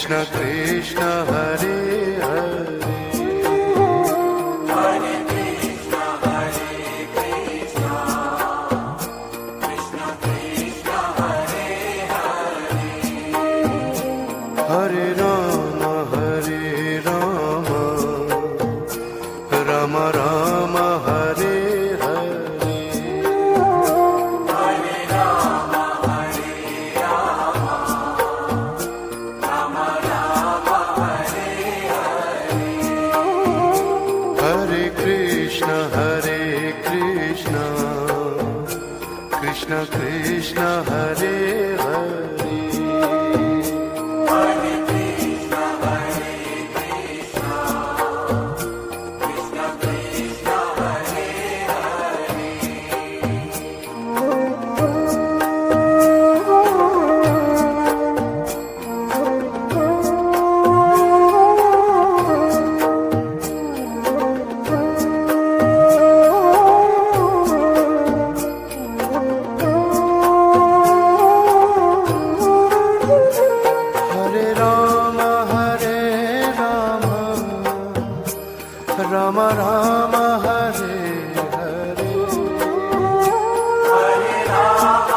Krishna Krishna Hare Hare Hare Krishna Krishna Krishna Hare Hare Hare Ram Ram Ram Hare Hare Hare Ram Ram Ram Hare Hare Hare Krishna Krishna Krishna Hare Hare Hare Krishna Krishna Krishna Hare Hare Hare Ram Ram Ram Hare Hare Hare Ram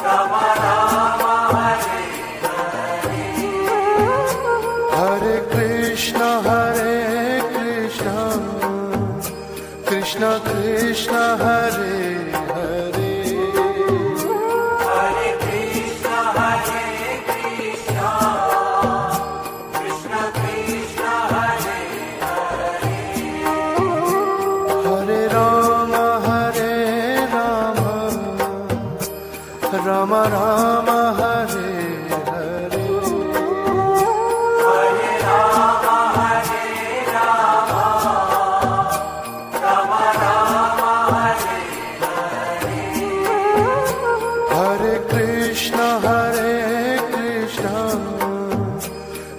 Ram Ram Hare Hare Krishna Krishna Krishna Hare Hare Hare Krishna Krishna Krishna Hare Hare Ram Ram Ram Hare Hare Hare Ram Ram Ram Hare Hare Krishna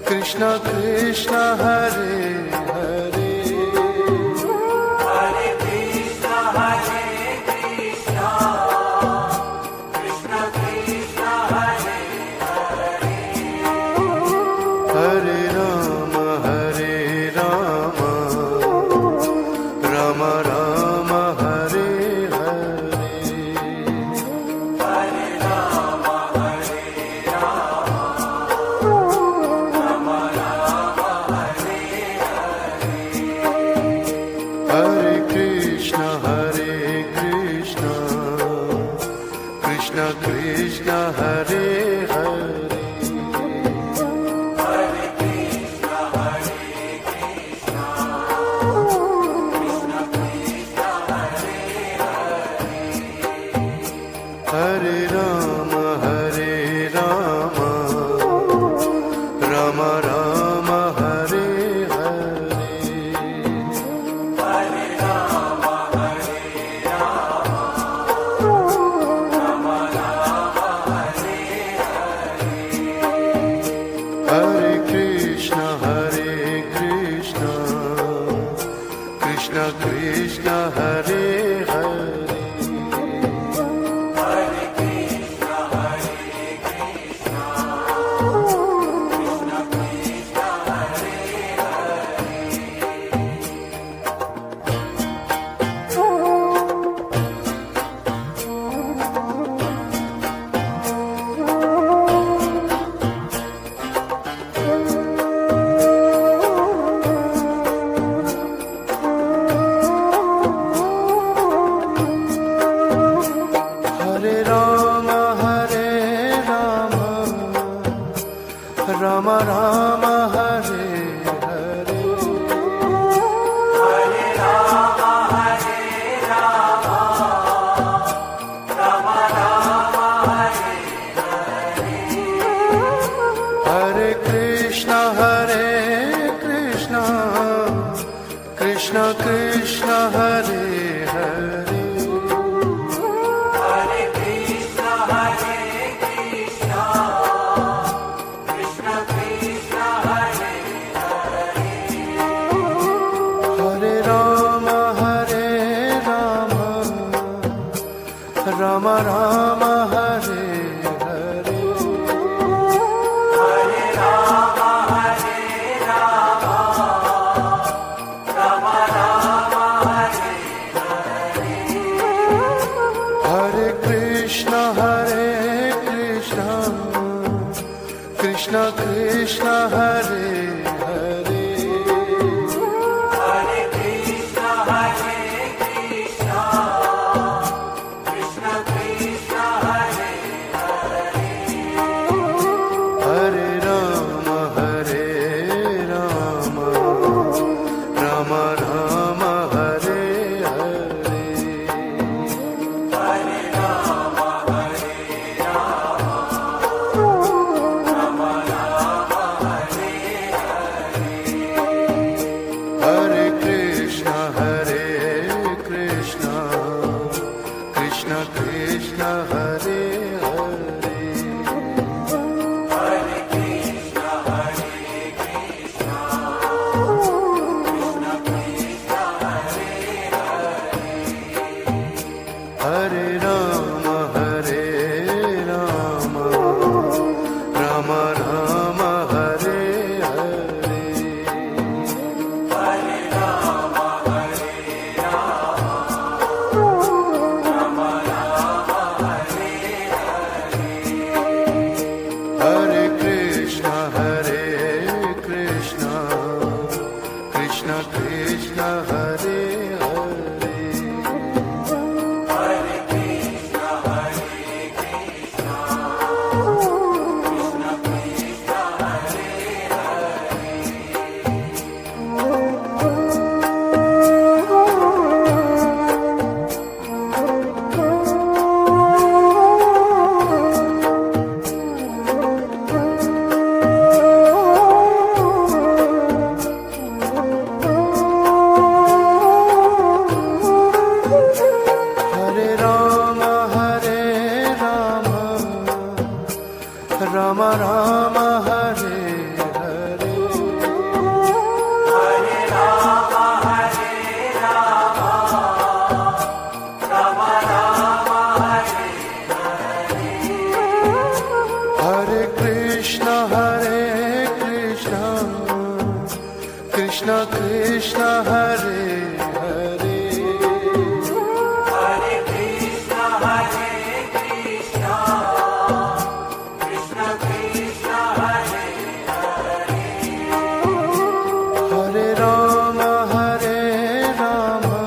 Krishna Krishna Hare Hare Hare Krishna Krishna Krishna Hare Hare Ram Ram Ram Hare Hare Hare Ram Ram Ram Hare Hare Krishna Krishna Krishna Hare Hare Hare Krishna Krishna Krishna Hare Hare Ram Ram Ram Hare Hare Hare Ram Ram Ram Hare Hare Krishna Krishna Krishna Hare Hare Hare Krishna Krishna Krishna Hare Hare Ram Ram Ram Hare Hare Hare Ram Ram Ram Hare Hare Krishna Krishna Krishna Hare Hare Hare Krishna Krishna Krishna Hare Hare Ram Ram Ram Hare Hare Krishna Krishna Hare Hare Hare Krishna, Hare Krishna, Krishna Krishna, Hare Hare, Hare Rama Hare Rama Rama Rama Hare Hare Hare Rama, Hare Rama, Rama Rama, Hare Hare Krishna Hare Krishna Krishna Krishna Hare Hare Hare Krishna, Hare Krishna, Krishna Krishna, Hare Hare Rama Hare Rama Rama Rama Hare Hare Hare Rama, Hare Rama, Rama Rama, Hare Hare Krishna Hare Krishna Krishna Krishna Hare Hare Hare Krishna, Hare Krishna, Krishna Krishna, Hare Hare Rama Hare Rama Rama Rama Hare Hare Hare Rama, Hare Rama, Rama Rama, Hare Hare Krishna Hare Krishna Krishna Krishna Hare Hare Hare Krishna, Hare Krishna, Krishna Krishna, Hare Hare Rama Hare Rama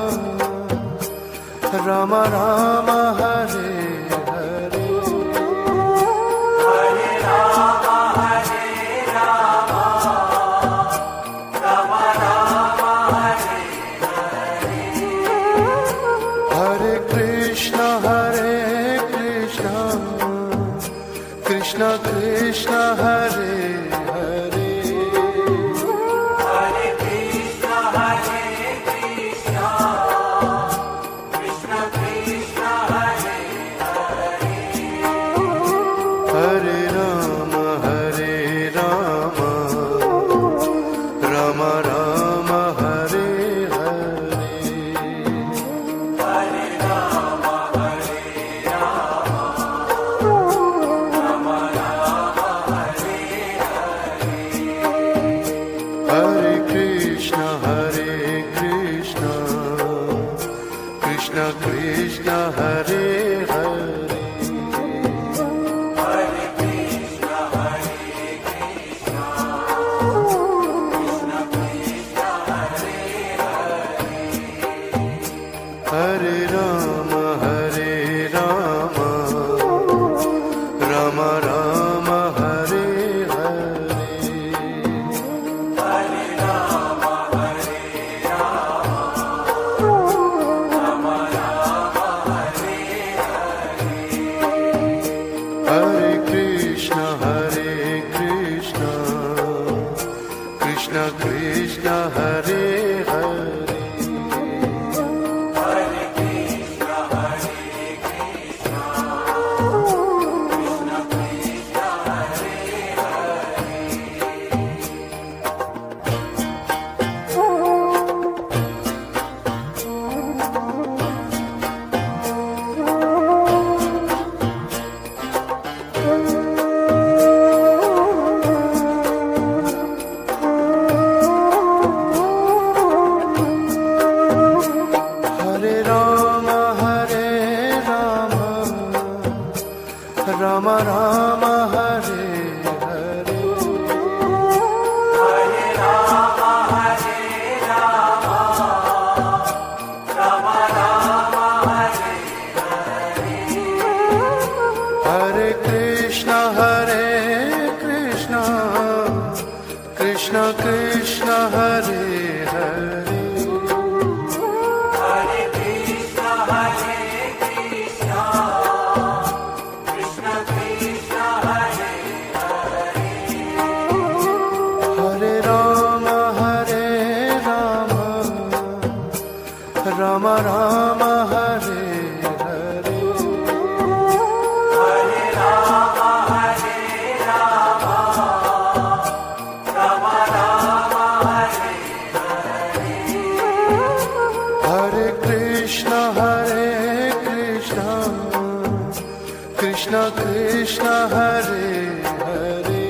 Rama Rama Hare Hare Hare Rama, Hare Rama, Rama Rama, Hare Hare Krishna Hare Krishna Krishna Krishna Hare Hare Hare Krishna, Hare Krishna, Krishna Krishna, Hare Hare Rama Hare Rama Rama Rama Hare Hare Hare Rama, Hare Rama, Rama Rama, Hare Hare Krishna Hare Krishna Krishna Krishna Hare Hare Hare Krishna, Hare Krishna, Krishna Krishna, Hare Hare Rama Hare Rama Rama Rama Hare Hare Hare Rama, Hare Rama, Rama Rama, Hare Rama Rama Hare Hare Hare Rama, Hare Rama, Rama Rama, Hare Hare Krishna Krishna Krishna Hare Hare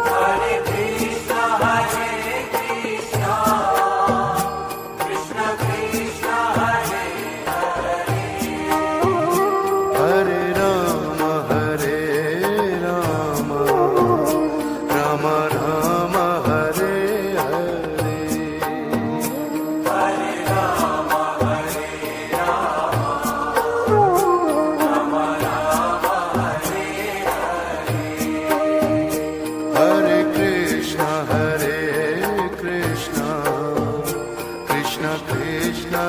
Hare Krishna, Hare Krishna, Krishna Krishna, Hare Hare Rama Rama Rama Hare Hare Hare Rama, Hare Rama, Rama Rama, Hare Hare Krishna Krishna Krishna